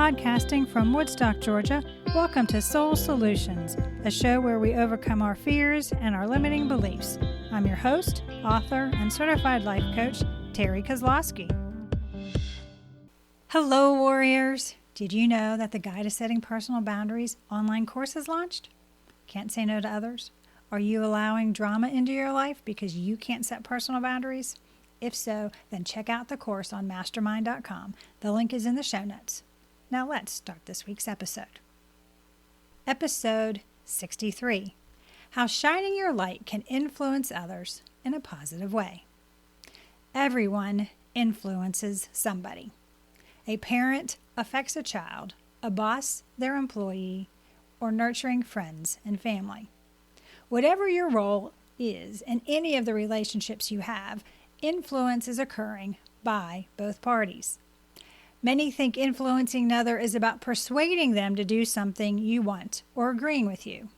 Podcasting from Woodstock, Georgia, welcome to Soul Solutions, a show where we overcome our fears and our limiting beliefs. I'm your host, author, and certified life coach, Terry Kozlowski. Hello, warriors! Did you know that the Guide to Setting Personal Boundaries online course has launched? Can't say no to others? Are you allowing drama into your life because you can't set personal boundaries? If so, then check out the course on mastermind.com. The link is in the show notes. Now let's start this week's episode. Episode 63, How Shining Your Light Can Influence Others in a Positive Way. Everyone influences somebody. A parent affects a child, a boss their employee, or nurturing friends and family. Whatever your role is in any of the relationships you have, influence is occurring by both parties. Many think influencing another is about persuading them to do something you want or agreeing with you.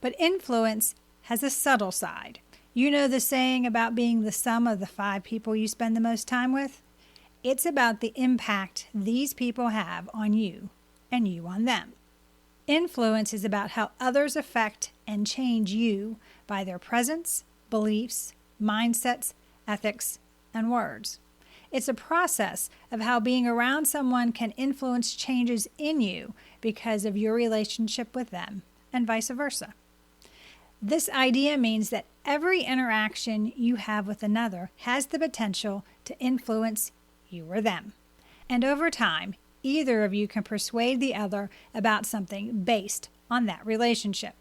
But influence has a subtle side. You know the saying about being the sum of the 5 people you spend the most time with? It's about the impact these people have on you and you on them. Influence is about how others affect and change you by their presence, beliefs, mindsets, ethics, and words. It's a process of how being around someone can influence changes in you because of your relationship with them, and vice versa. This idea means that every interaction you have with another has the potential to influence you or them. And over time, either of you can persuade the other about something based on that relationship.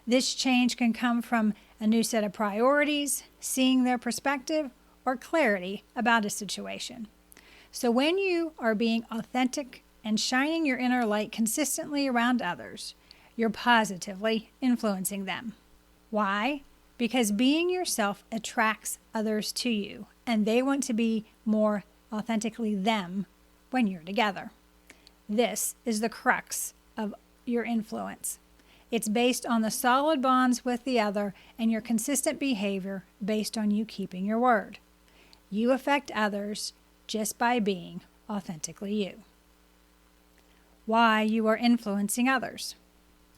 This change can come from a new set of priorities, seeing their perspective, or clarity about a situation. So when you are being authentic and shining your inner light consistently around others, you're positively influencing them. Why? Because being yourself attracts others to you, and they want to be more authentically them when you're together. This is the crux of your influence. It's based on the solid bonds with the other and your consistent behavior based on you keeping your word. You affect others just by being authentically you. Why you are influencing others.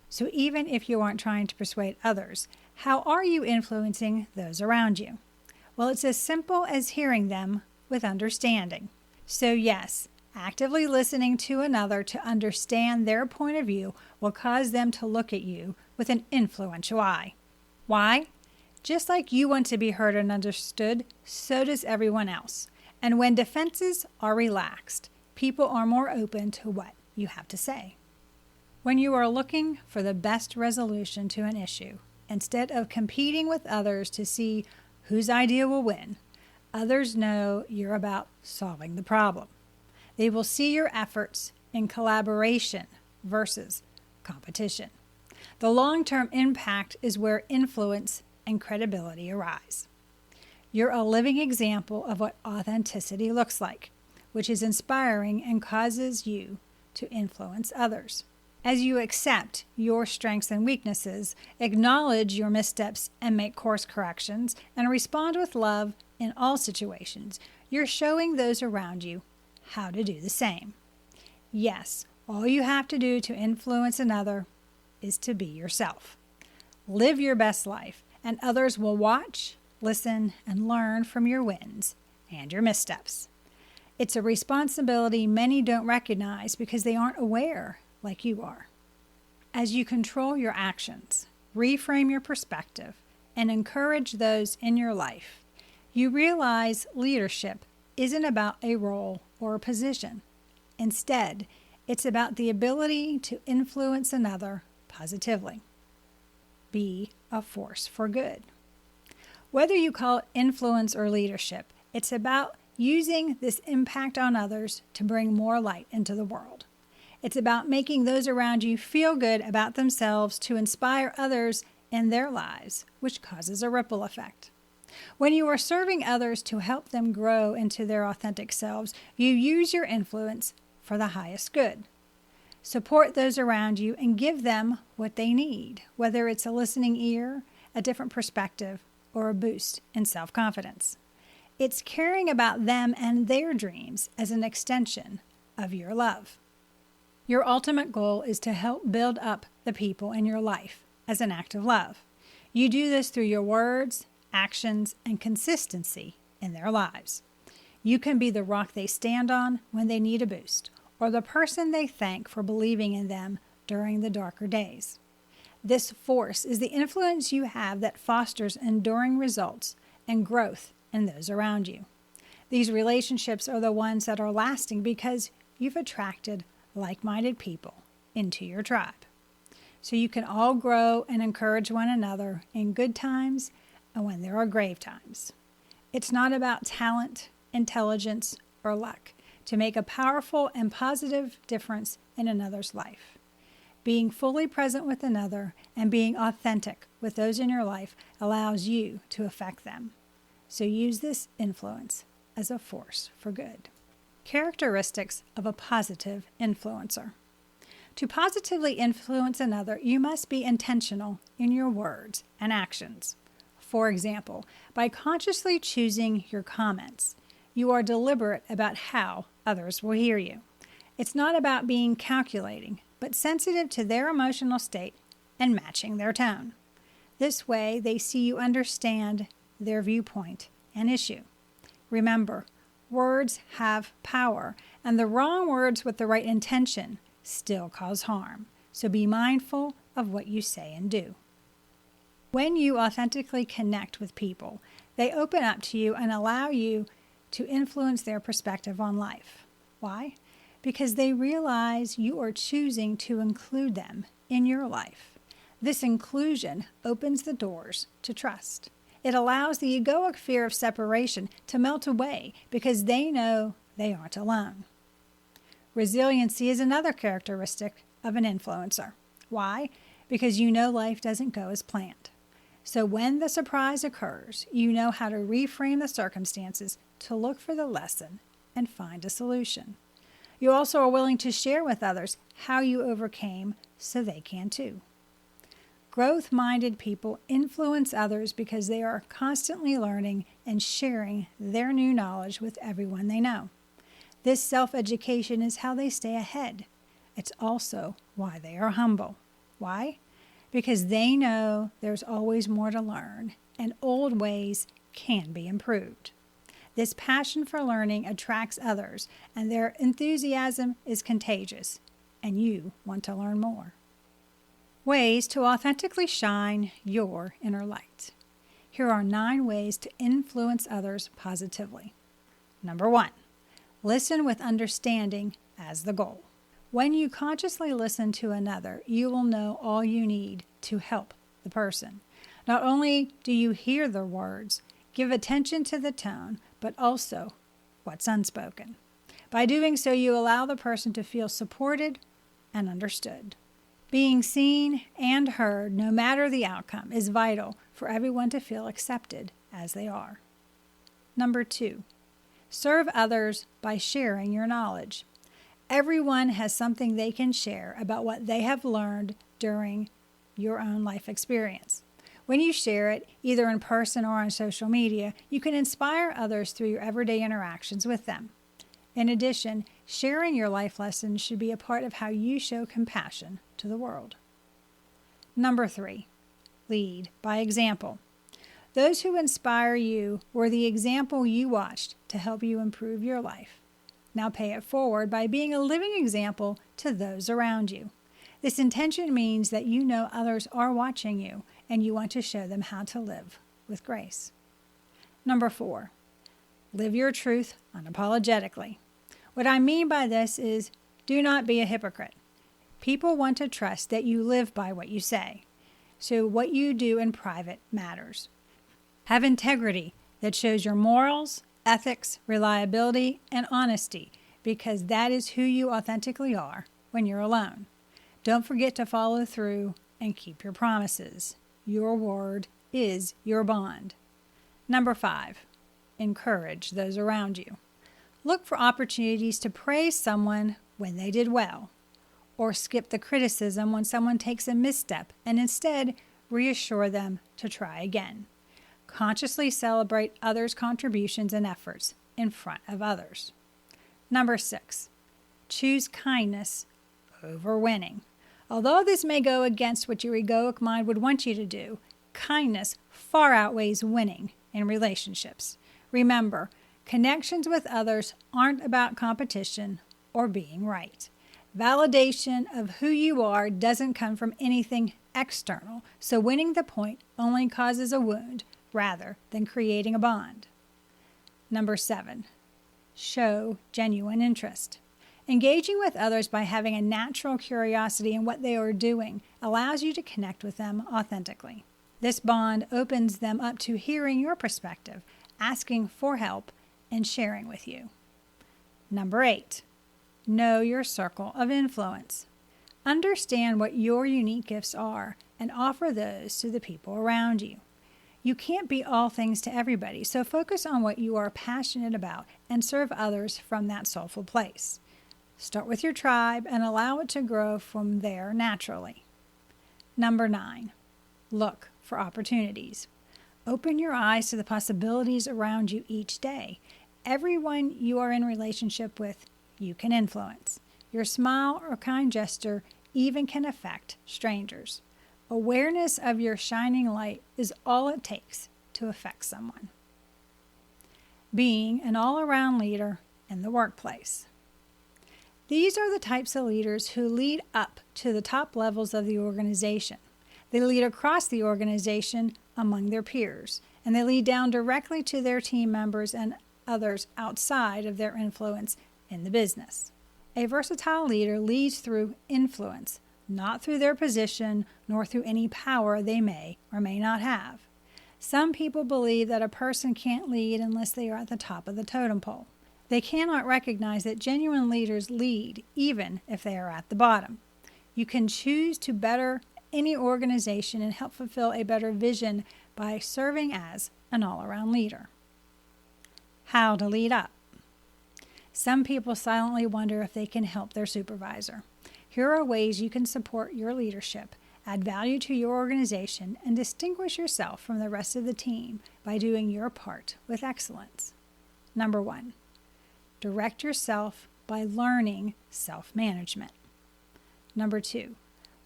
So even if you aren't trying to persuade others, how are you influencing those around you? Well, it's as simple as hearing them with understanding. So yes, actively listening to another to understand their point of view will cause them to look at you with an influential eye. Why? Just like you want to be heard and understood, so does everyone else. And when defenses are relaxed, people are more open to what you have to say. When you are looking for the best resolution to an issue, instead of competing with others to see whose idea will win, others know you're about solving the problem. They will see your efforts in collaboration versus competition. The long-term impact is where influence and credibility arise. You're a living example of what authenticity looks like, which is inspiring and causes you to influence others. As you accept your strengths and weaknesses, acknowledge your missteps and make course corrections, and respond with love in all situations, you're showing those around you how to do the same. Yes, all you have to do to influence another is to be yourself. Live your best life, and others will watch, listen, and learn from your wins and your missteps. It's a responsibility many don't recognize because they aren't aware like you are. As you control your actions, reframe your perspective, and encourage those in your life, you realize leadership isn't about a role or a position. Instead, it's about the ability to influence another positively. Be a force for good. Whether you call it influence or leadership, it's about using this impact on others to bring more light into the world. It's about making those around you feel good about themselves to inspire others in their lives, which causes a ripple effect. When you are serving others to help them grow into their authentic selves, you use your influence for the highest good. Support those around you and give them what they need, whether it's a listening ear, a different perspective, or a boost in self-confidence. It's caring about them and their dreams as an extension of your love. Your ultimate goal is to help build up the people in your life as an act of love. You do this through your words, actions, and consistency in their lives. You can be the rock they stand on when they need a boost, or the person they thank for believing in them during the darker days. This force is the influence you have that fosters enduring results and growth in those around you. These relationships are the ones that are lasting because you've attracted like-minded people into your tribe. So you can all grow and encourage one another in good times and when there are grave times. It's not about talent, intelligence, or luck to make a powerful and positive difference in another's life. Being fully present with another and being authentic with those in your life allows you to affect them. So use this influence as a force for good. Characteristics of a positive influencer. To positively influence another, you must be intentional in your words and actions. For example, by consciously choosing your comments, you are deliberate about how others will hear you. It's not about being calculating, but sensitive to their emotional state and matching their tone. This way, they see you understand their viewpoint and issue. Remember, words have power, and the wrong words with the right intention still cause harm. So be mindful of what you say and do. When you authentically connect with people, they open up to you and allow you to influence their perspective on life. Why? Because they realize you are choosing to include them in your life. This inclusion opens the doors to trust. It allows the egoic fear of separation to melt away because they know they aren't alone. Resiliency is another characteristic of an influencer. Why? Because you know life doesn't go as planned. So when the surprise occurs, you know how to reframe the circumstances to look for the lesson and find a solution. You also are willing to share with others how you overcame so they can too. Growth-minded people influence others because they are constantly learning and sharing their new knowledge with everyone they know. This self-education is how they stay ahead. It's also why they are humble. Why? Because they know there's always more to learn and old ways can be improved. This passion for learning attracts others, and their enthusiasm is contagious, and you want to learn more. Ways to authentically shine your inner light. Here are 9 ways to influence others positively. Number 1, listen with understanding as the goal. When you consciously listen to another, you will know all you need to help the person. Not only do you hear their words, give attention to the tone, but also what's unspoken. By doing so, you allow the person to feel supported and understood. Being seen and heard, no matter the outcome, is vital for everyone to feel accepted as they are. Number 2, serve others by sharing your knowledge. Everyone has something they can share about what they have learned during your own life experience. When you share it, either in person or on social media, you can inspire others through your everyday interactions with them. In addition, sharing your life lessons should be a part of how you show compassion to the world. Number 3, lead by example. Those who inspire you were the example you watched to help you improve your life. Now pay it forward by being a living example to those around you. This intention means that you know others are watching you and you want to show them how to live with grace. Number 4, live your truth unapologetically. What I mean by this is do not be a hypocrite. People want to trust that you live by what you say. So what you do in private matters. Have integrity that shows your morals, ethics, reliability, and honesty, because that is who you authentically are when you're alone. Don't forget to follow through and keep your promises. Your word is your bond. Number 5, encourage those around you. Look for opportunities to praise someone when they did well, or skip the criticism when someone takes a misstep and instead reassure them to try again. Consciously celebrate others' contributions and efforts in front of others. Number 6, choose kindness over winning. Although this may go against what your egoic mind would want you to do, kindness far outweighs winning in relationships. Remember, connections with others aren't about competition or being right. Validation of who you are doesn't come from anything external, so winning the point only causes a wound rather than creating a bond. Number 7, show genuine interest. Engaging with others by having a natural curiosity in what they are doing allows you to connect with them authentically. This bond opens them up to hearing your perspective, asking for help, and sharing with you. Number 8, know your circle of influence. Understand what your unique gifts are and offer those to the people around you. You can't be all things to everybody, so focus on what you are passionate about and serve others from that soulful place. Start with your tribe and allow it to grow from there naturally. Number 9, look for opportunities. Open your eyes to the possibilities around you each day. Everyone you are in relationship with, you can influence. Your smile or kind gesture even can affect strangers. Awareness of your shining light is all it takes to affect someone. Being an all-around leader in the workplace. These are the types of leaders who lead up to the top levels of the organization. They lead across the organization among their peers, and they lead down directly to their team members and others outside of their influence in the business. A versatile leader leads through influence, not through their position nor through any power they may or may not have. Some people believe that a person can't lead unless they are at the top of the totem pole. They cannot recognize that genuine leaders lead even if they are at the bottom. You can choose to better any organization and help fulfill a better vision by serving as an all-around leader. How to lead up. Some people silently wonder if they can help their supervisor. Here are ways you can support your leadership, add value to your organization, and distinguish yourself from the rest of the team by doing your part with excellence. Number 1, direct yourself by learning self-management. Number 2,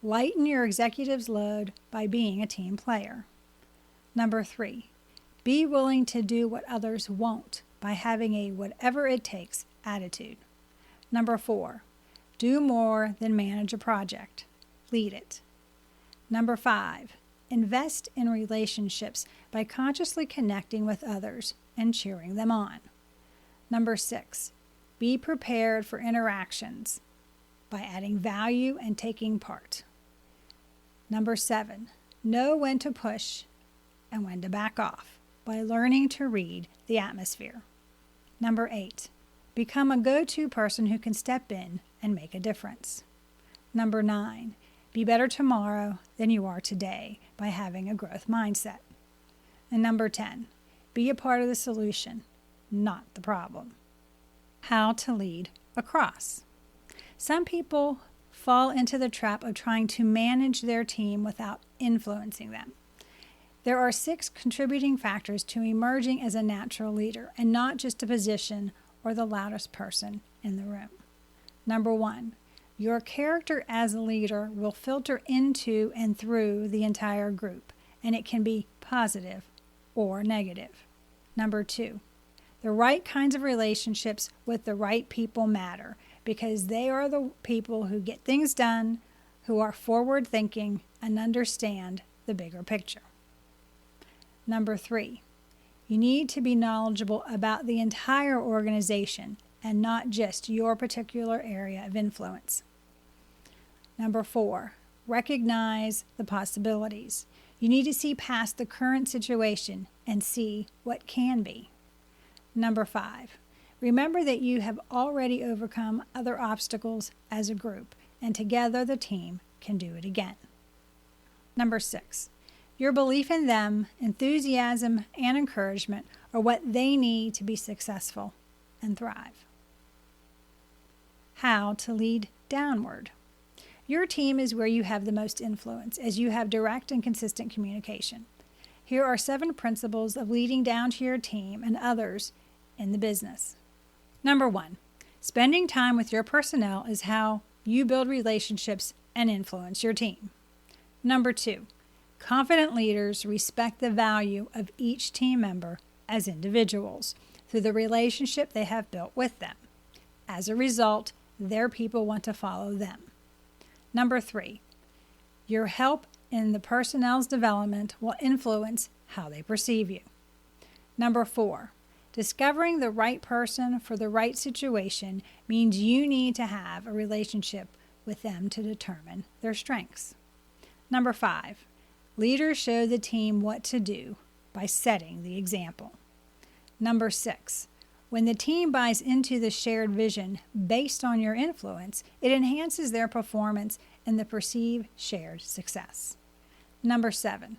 lighten your executive's load by being a team player. Number 3, be willing to do what others won't by having a whatever it takes attitude. Number 4, do more than manage a project. Lead it. Number 5, invest in relationships by consciously connecting with others and cheering them on. Number 6, be prepared for interactions by adding value and taking part. Number 7, know when to push and when to back off by learning to read the atmosphere. Number 8, become a go-to person who can step in and make a difference. Number 9, be better tomorrow than you are today by having a growth mindset. And number 10, be a part of the solution, not the problem. How to lead across. Some people fall into the trap of trying to manage their team without influencing them. There are 6 contributing factors to emerging as a natural leader, and not just a position or the loudest person in the room. Number 1, your character as a leader will filter into and through the entire group, and it can be positive or negative. Number 2, the right kinds of relationships with the right people matter because they are the people who get things done, who are forward-thinking, and understand the bigger picture. Number 3, you need to be knowledgeable about the entire organization and not just your particular area of influence. Number 4, recognize the possibilities. You need to see past the current situation and see what can be. Number 5, remember that you have already overcome other obstacles as a group, and together the team can do it again. Number 6, your belief in them, enthusiasm, and encouragement are what they need to be successful and thrive. How to lead downward. Your team is where you have the most influence, as you have direct and consistent communication. Here are 7 principles of leading down to your team and others in the business. Number 1, spending time with your personnel is how you build relationships and influence your team. Number 2, confident leaders respect the value of each team member as individuals through the relationship they have built with them. As a result, their people want to follow them. Number 3, your help in the personnel's development will influence how they perceive you. Number 4, discovering the right person for the right situation means you need to have a relationship with them to determine their strengths. Number 5, leaders show the team what to do by setting the example. Number 6, when the team buys into the shared vision based on your influence, it enhances their performance and the perceived shared success. Number 7,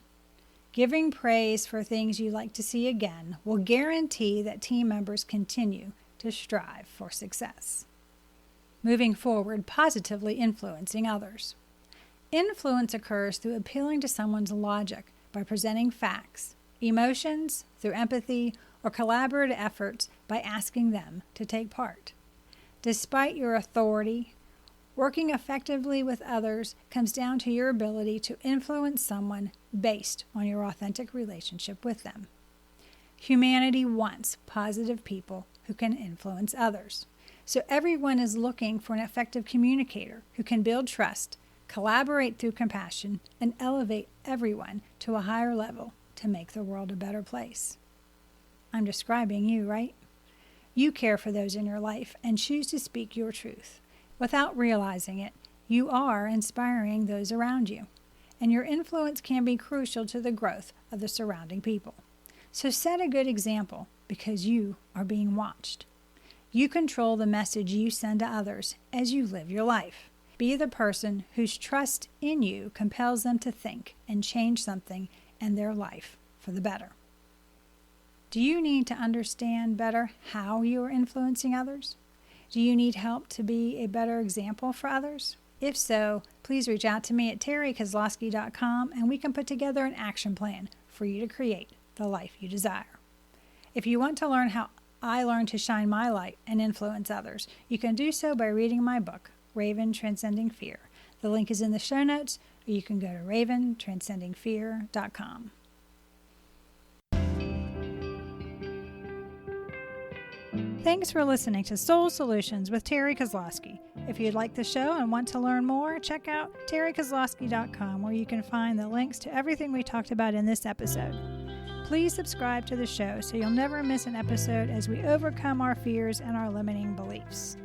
giving praise for things you like to see again will guarantee that team members continue to strive for success. Moving forward, positively influencing others. Influence occurs through appealing to someone's logic by presenting facts, emotions through empathy, or collaborative efforts by asking them to take part. Despite your authority, working effectively with others comes down to your ability to influence someone based on your authentic relationship with them. Humanity wants positive people who can influence others. So everyone is looking for an effective communicator who can build trust, collaborate through compassion, and elevate everyone to a higher level to make the world a better place. I'm describing you, right? You care for those in your life and choose to speak your truth. Without realizing it, you are inspiring those around you, and your influence can be crucial to the growth of the surrounding people. So set a good example because you are being watched. You control the message you send to others as you live your life. Be the person whose trust in you compels them to think and change something in their life for the better. Do you need to understand better how you are influencing others? Do you need help to be a better example for others? If so, please reach out to me at terrykozlowski.com and we can put together an action plan for you to create the life you desire. If you want to learn how I learned to shine my light and influence others, you can do so by reading my book, Raven Transcending Fear. The link is in the show notes, or you can go to raventranscendingfear.com. Thanks for listening to Soul Solutions with Terry Kozlowski. If you'd like the show and want to learn more, check out terrykozlowski.com, where you can find the links to everything we talked about in this episode. Please subscribe to the show so you'll never miss an episode as we overcome our fears and our limiting beliefs.